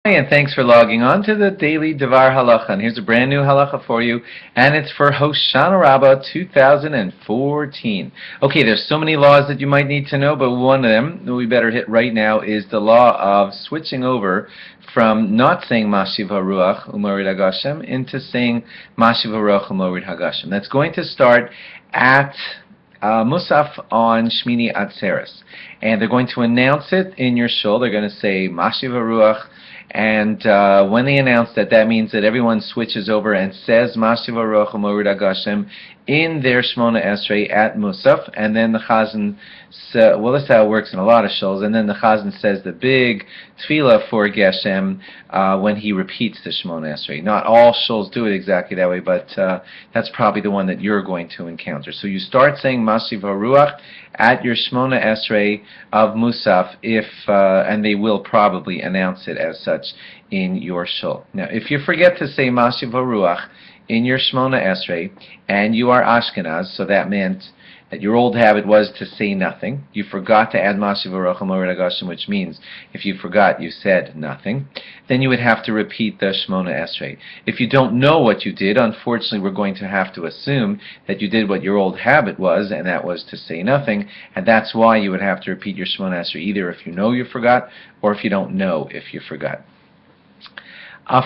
Hi, and thanks for logging on to the daily DVAR halacha. And here's a brand new halacha for you, and it's for Hoshana Rabbah 2014. Okay, there's so many laws that you might need to know, but one of them that we better hit right now is the law of switching over from not saying Mashiv HaRuach Umorid HaGashem into saying Mashiv HaRuach Umorid HaGashem. That's going to start at Musaf on Shmini Atzeres. And they're going to announce it in your shul. They're going to say Mashiv HaRuach. And when they announce that, that means that everyone switches over and says Mashiv HaRuach Umorid HaGashem in their Shmona Esrei at Musaf, and then the Chazan, well, that's how it works in a lot of shuls, and then the Chazan says the big tefillah for Geshem when he repeats the Shmona Esrei. Not all shuls do it exactly that way, but that's probably the one that you're going to encounter. So you start saying Mashiv HaRuach at your Shmona Esrei of Musaf, and they will probably announce it as such in your shul. Now, if you forget to say Mashiv HaRuach in your Shmona Esrei, and you are Ashkenaz, so that meant that your old habit was to say nothing. You forgot to add Mashiv HaRuach Umorid HaGashem, which means if you forgot, you said nothing. Then you would have to repeat the Shmona Esrei. If you don't know what you did, unfortunately, we're going to have to assume that you did what your old habit was, and that was to say nothing, and that's why you would have to repeat your Shmona Esrei, either if you know you forgot, or if you don't know if you forgot.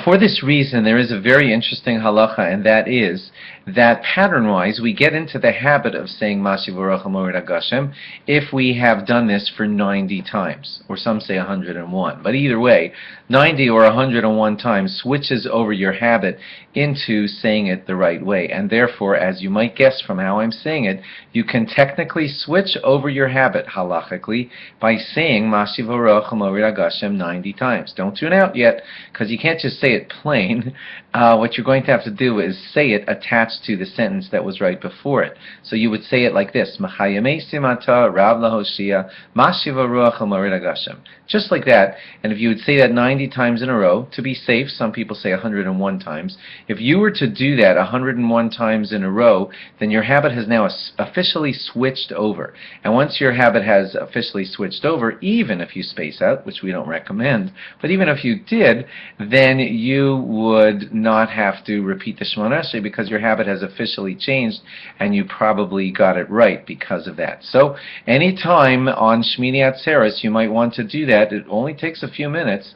For this reason, there is a very interesting halacha, and that is that pattern-wise, we get into the habit of saying Mashiv HaRuach Umorid HaGashem if we have done this for 90 times, or some say 101. But either way, 90 or 101 times switches over your habit into saying it the right way. And therefore, as you might guess from how I'm saying it, you can technically switch over your habit halachically by saying Mashiv HaRuach Umorid HaGashem 90 times. Don't tune out yet, because you can't just say it plain. What you're going to have to do is say it attached to the sentence that was right before it. So you would say it like this: Mechayamei Simata Rav Lahoshia Mashiv HaRuach Umorid HaGashem. Just like that. And if you would say that 90 times in a row, to be safe, some people say 101 times. If you were to do that 101 times in a row, then your habit has now officially switched over. And once your habit has officially switched over, even if you space out, which we don't recommend, but even if you did, then you would not have to repeat the Shemona Esrei because your habit has officially changed, and you probably got it right because of that. So anytime on Shmini Atzeres you might want to do that. It only takes a few minutes.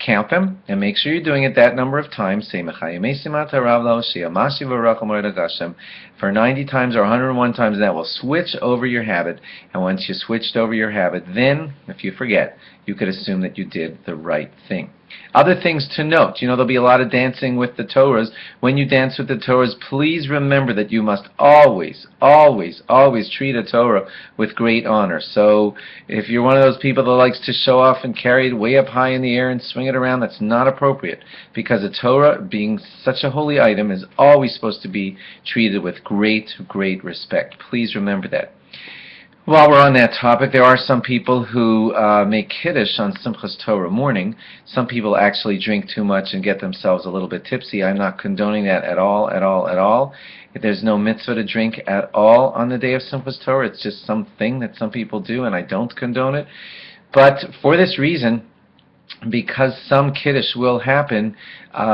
Count them and make sure you're doing it that number of times. Say Mechayamei Simata Rav Lahoshia Mashiv HaRuach Umorid HaGashem for 90 times or 101 times, and that will switch over your habit. And once you switched over your habit, then, if you forget, you could assume that you did the right thing. Other things to note, there'll be a lot of dancing with the Torahs. When you dance with the Torahs, please remember that you must always, always, always treat a Torah with great honor. So if you're one of those people that likes to show off and carry it way up high in the air and swing it around, that's not appropriate, because a Torah, being such a holy item, is always supposed to be treated with great, great respect. Please remember that. While we're on that topic, there are some people who make Kiddush on Simchas Torah morning. Some people actually drink too much and get themselves a little bit tipsy. I'm not condoning that at all, at all, at all. If there's no mitzvah to drink at all on the day of Simchas Torah, it's just something that some people do, and I don't condone it. But for this reason, because some Kiddush will happen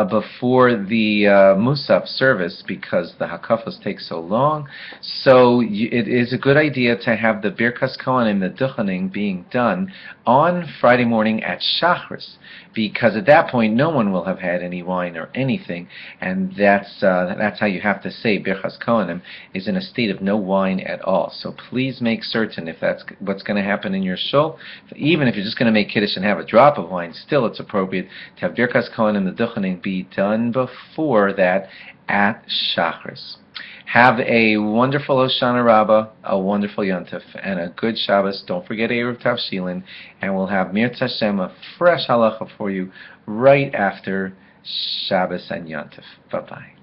before the Musaf service, because the Hakafos take so long, so it is a good idea to have the Birkas Kohanim, the Duchaning, being done on Friday morning at Shachris, because at that point no one will have had any wine or anything, and that's how you have to say Birkas Kohanim, is in a state of no wine at all. So please make certain, if that's what's going to happen in your shul, even if you're just going to make Kiddush and have a drop of wine, still it's appropriate to have Birkas Kohanim, the Duchaning, be done before that at Shachris. Have a wonderful Hoshana Rabbah, a wonderful Yontif, and a good Shabbos. Don't forget Erev Tavshilin, and we'll have Mirz Hashem, a fresh halacha for you right after Shabbos and Yontif. Bye-bye.